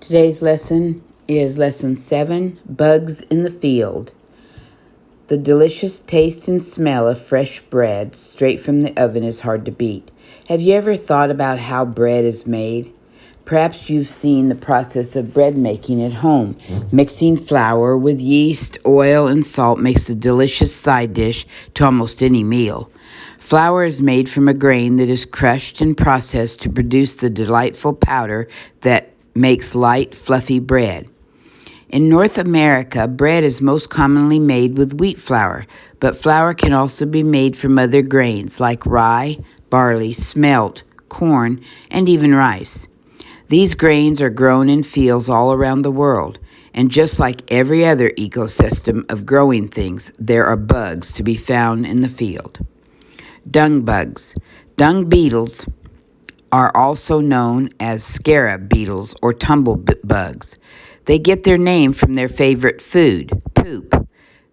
Today's lesson is Lesson 7, Bugs in the Field. The delicious taste and smell of fresh bread straight from the oven is hard to beat. Have you ever thought about how bread is made? Perhaps you've seen the process of bread making at home. Mixing flour with yeast, oil, and salt makes a delicious side dish to almost any meal. Flour is made from a grain that is crushed and processed to produce the delightful powder that makes light, fluffy bread. In North America, bread is most commonly made with wheat flour, but flour can also be made from other grains like rye, barley, spelt, corn, and even rice. These grains are grown in fields all around the world, and just like every other ecosystem of growing things, there are bugs to be found in the field. Dung bugs. Dung beetles are also known as scarab beetles or tumblebugs. They get their name from their favorite food, poop.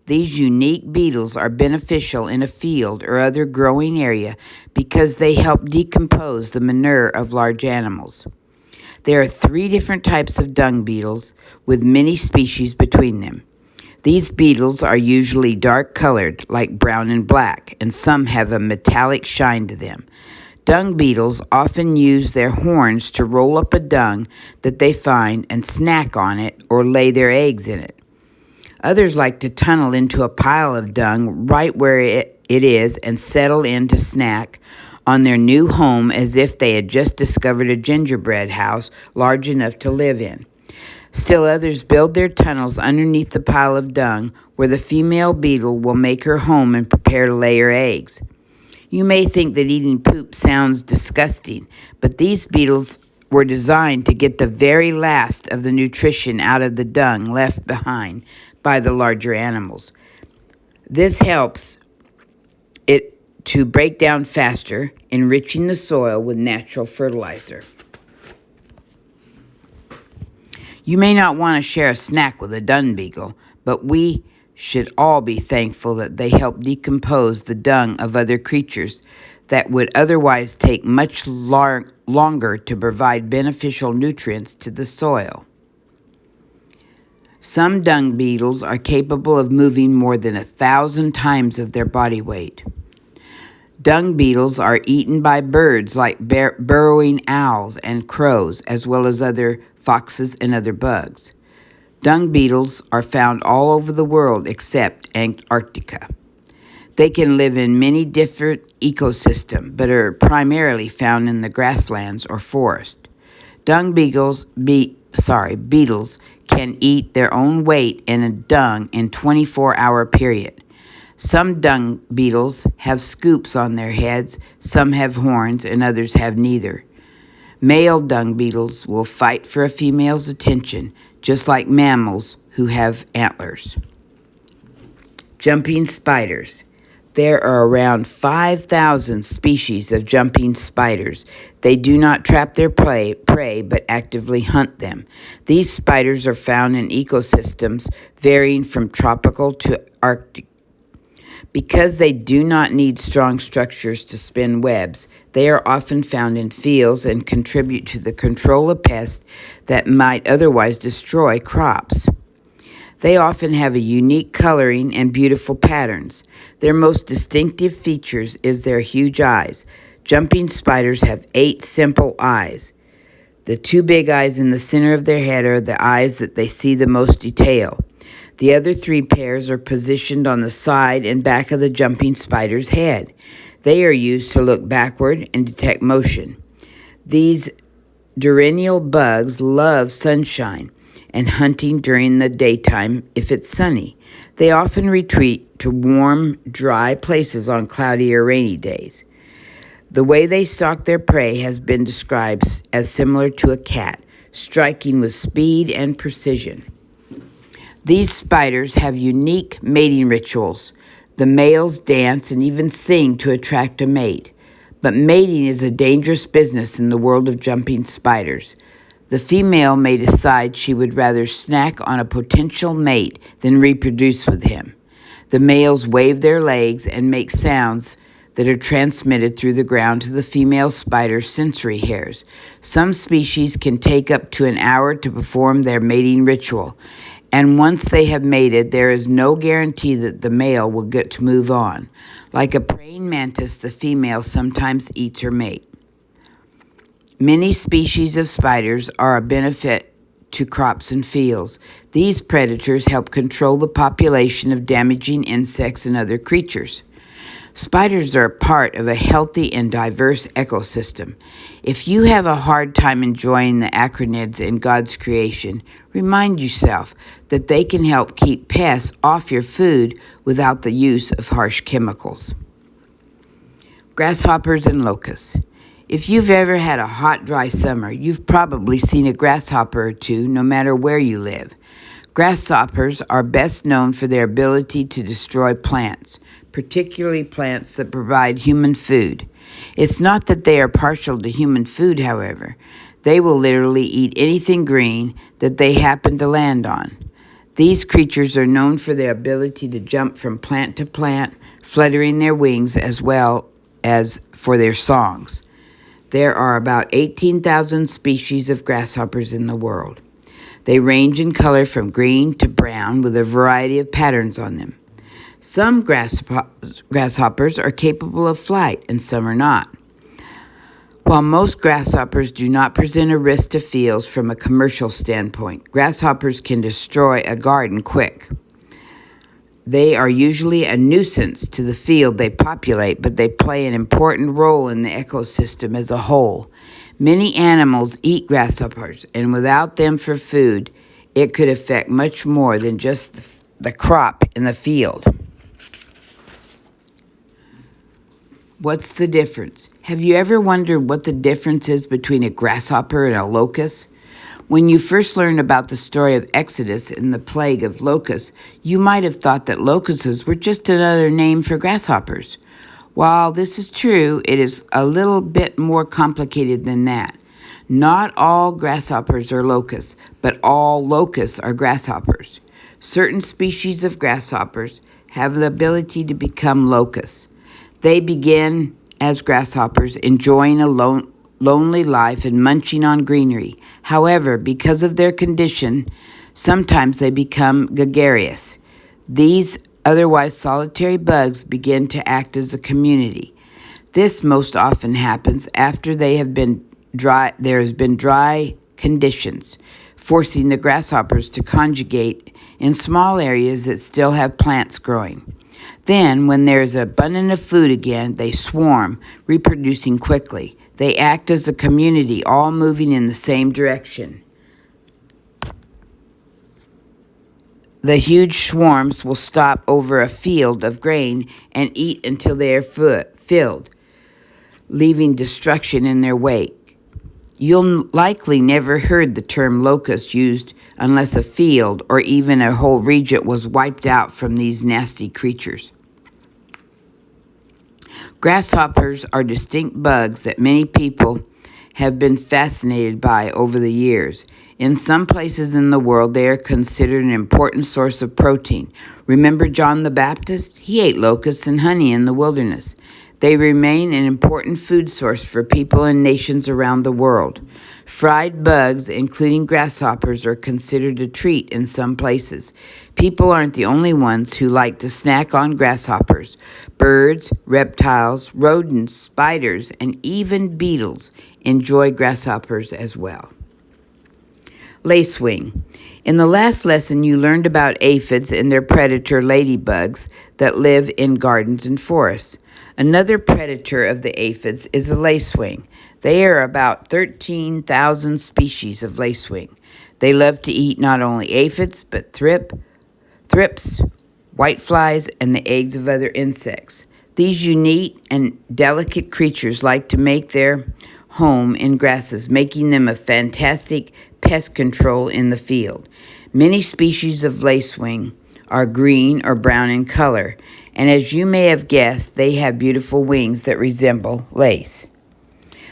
These unique beetles are beneficial in a field or other growing area because they help decompose the manure of large animals. There are 3 different types of dung beetles with many species between them. These beetles are usually dark colored, like brown and black, and some have a metallic shine to them. Dung beetles often use their horns to roll up a dung that they find and snack on it or lay their eggs in it. Others like to tunnel into a pile of dung right where it is and settle in to snack on their new home as if they had just discovered a gingerbread house large enough to live in. Still others build their tunnels underneath the pile of dung where the female beetle will make her home and prepare to lay her eggs. You may think that eating poop sounds disgusting, but these beetles were designed to get the very last of the nutrition out of the dung left behind by the larger animals. This helps it to break down faster, enriching the soil with natural fertilizer. You may not want to share a snack with a dung beetle, but we should all be thankful that they help decompose the dung of other creatures that would otherwise take much longer to provide beneficial nutrients to the soil. Some dung beetles are capable of moving more than 1,000 times of their body weight. Dung beetles are eaten by birds like burrowing owls and crows, as well as other foxes and other bugs. Dung beetles are found all over the world except Antarctica. They can live in many different ecosystems, but are primarily found in the grasslands or forest. Dung beetles can eat their own weight in a dung in a 24-hour period. Some dung beetles have scoops on their heads, some have horns, and others have neither. Male dung beetles will fight for a female's attention, just like mammals who have antlers. Jumping spiders. There are around 5,000 species of jumping spiders. They do not trap their prey, but actively hunt them. These spiders are found in ecosystems varying from tropical to Arctic. Because they do not need strong structures to spin webs, they are often found in fields and contribute to the control of pests that might otherwise destroy crops. They often have a unique coloring and beautiful patterns. Their most distinctive features is their huge eyes. Jumping spiders have 8 simple eyes. The 2 big eyes in the center of their head are the eyes that they see the most detail. The other 3 pairs are positioned on the side and back of the jumping spider's head. They are used to look backward and detect motion. These diurnal bugs love sunshine and hunting during the daytime if it's sunny. They often retreat to warm, dry places on cloudy or rainy days. The way they stalk their prey has been described as similar to a cat, striking with speed and precision. These spiders have unique mating rituals. The males dance and even sing to attract a mate. But mating is a dangerous business in the world of jumping spiders. The female may decide she would rather snack on a potential mate than reproduce with him. The males wave their legs and make sounds that are transmitted through the ground to the female spider's sensory hairs. Some species can take up to an hour to perform their mating ritual, and once they have mated, there is no guarantee that the male will get to move on. Like a praying mantis, the female sometimes eats her mate. Many species of spiders are a benefit to crops and fields. These predators help control the population of damaging insects and other creatures. Spiders are a part of a healthy and diverse ecosystem. If you have a hard time enjoying the acronids in God's creation, remind yourself that they can help keep pests off your food without the use of harsh chemicals. Grasshoppers and locusts. If you've ever had a hot, dry summer, you've probably seen a grasshopper or two, no matter where you live. Grasshoppers are best known for their ability to destroy plants, particularly plants that provide human food. It's not that they are partial to human food, however. They will literally eat anything green that they happen to land on. These creatures are known for their ability to jump from plant to plant, fluttering their wings as well as for their songs. There are about 18,000 species of grasshoppers in the world. They range in color from green to brown with a variety of patterns on them. Some grasshoppers are capable of flight and some are not. While most grasshoppers do not present a risk to fields from a commercial standpoint, grasshoppers can destroy a garden quick. They are usually a nuisance to the field they populate, but they play an important role in the ecosystem as a whole. Many animals eat grasshoppers, and without them for food, it could affect much more than just the crop in the field. What's the difference? Have you ever wondered what the difference is between a grasshopper and a locust? When you first learned about the story of Exodus and the plague of locusts, you might have thought that locusts were just another name for grasshoppers. While this is true, it is a little bit more complicated than that. Not all grasshoppers are locusts, but all locusts are grasshoppers. Certain species of grasshoppers have the ability to become locusts. They begin as grasshoppers, enjoying a lonely life and munching on greenery. However, because of their condition, sometimes they become gregarious. These otherwise solitary bugs begin to act as a community. This most often happens after there has been dry conditions, forcing the grasshoppers to congregate in small areas that still have plants growing. Then, when there is abundance of food again, they swarm, reproducing quickly. They act as a community, all moving in the same direction. The huge swarms will stop over a field of grain and eat until they are filled, leaving destruction in their wake. You'll likely never heard the term locust used unless a field or even a whole region was wiped out from these nasty creatures. Grasshoppers are distinct bugs that many people have been fascinated by over the years. In some places in the world, they are considered an important source of protein. Remember John the Baptist? He ate locusts and honey in the wilderness. They remain an important food source for people and nations around the world. Fried bugs, including grasshoppers, are considered a treat in some places. People aren't the only ones who like to snack on grasshoppers. Birds, reptiles, rodents, spiders, and even beetles enjoy grasshoppers as well. Lacewing. In the last lesson, you learned about aphids and their predator ladybugs that live in gardens and forests. Another predator of the aphids is the lacewing. There are about 13,000 species of lacewing. They love to eat not only aphids, but thrips, whiteflies, and the eggs of other insects. These unique and delicate creatures like to make their home in grasses, making them a fantastic pest control in the field. Many species of lacewing are green or brown in color, and as you may have guessed, they have beautiful wings that resemble lace.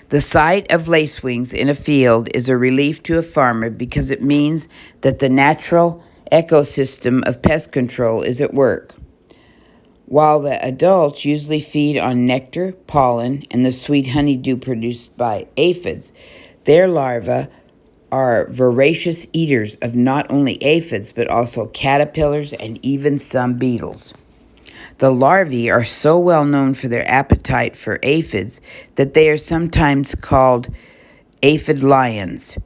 The sight of lacewings in a field is a relief to a farmer because it means that the natural ecosystem of pest control is at work. While the adults usually feed on nectar, pollen, and the sweet honeydew produced by aphids, their larvae are voracious eaters of not only aphids but also caterpillars and even some beetles. The larvae are so well known for their appetite for aphids that they are sometimes called aphid lions.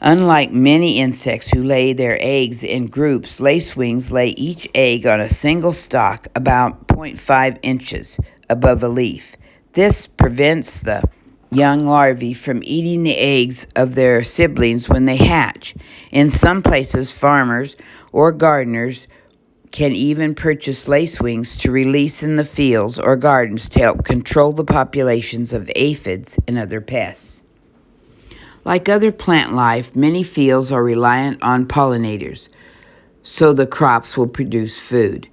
Unlike many insects who lay their eggs in groups, lacewings lay each egg on a single stalk about 0.5 inches above a leaf. This prevents the young larvae from eating the eggs of their siblings when they hatch. In some places, farmers or gardeners can even purchase lacewings to release in the fields or gardens to help control the populations of aphids and other pests. Like other plant life, many fields are reliant on pollinators, so the crops will produce food.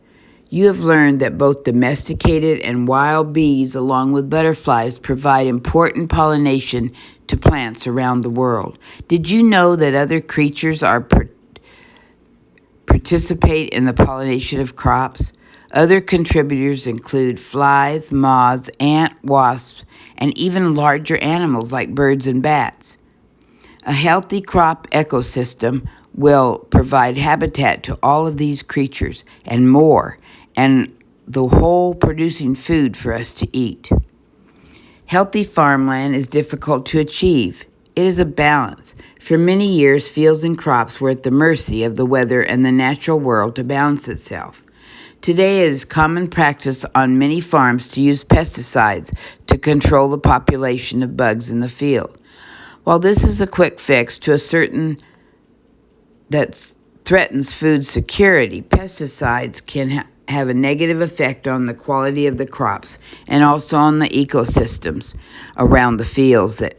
You have learned that both domesticated and wild bees, along with butterflies, provide important pollination to plants around the world. Did you know that other creatures participate in the pollination of crops? Other contributors include flies, moths, ants, wasps, and even larger animals like birds and bats. A healthy crop ecosystem will provide habitat to all of these creatures and more, and the whole producing food for us to eat. Healthy farmland is difficult to achieve. It is a balance. For many years, fields and crops were at the mercy of the weather and the natural world to balance itself. Today, it is common practice on many farms to use pesticides to control the population of bugs in the field. While this is a quick fix to a certain that threatens food security, pesticides can have a negative effect on the quality of the crops and also on the ecosystems around the fields that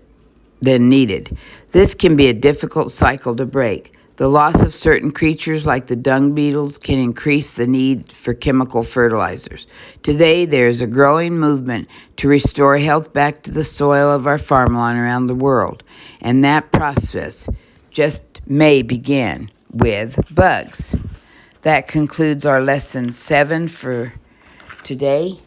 then needed. This can be a difficult cycle to break. The loss of certain creatures like the dung beetles can increase the need for chemical fertilizers. Today, there is a growing movement to restore health back to the soil of our farmland around the world, and that process just may begin with bugs. That concludes our lesson 7 for today.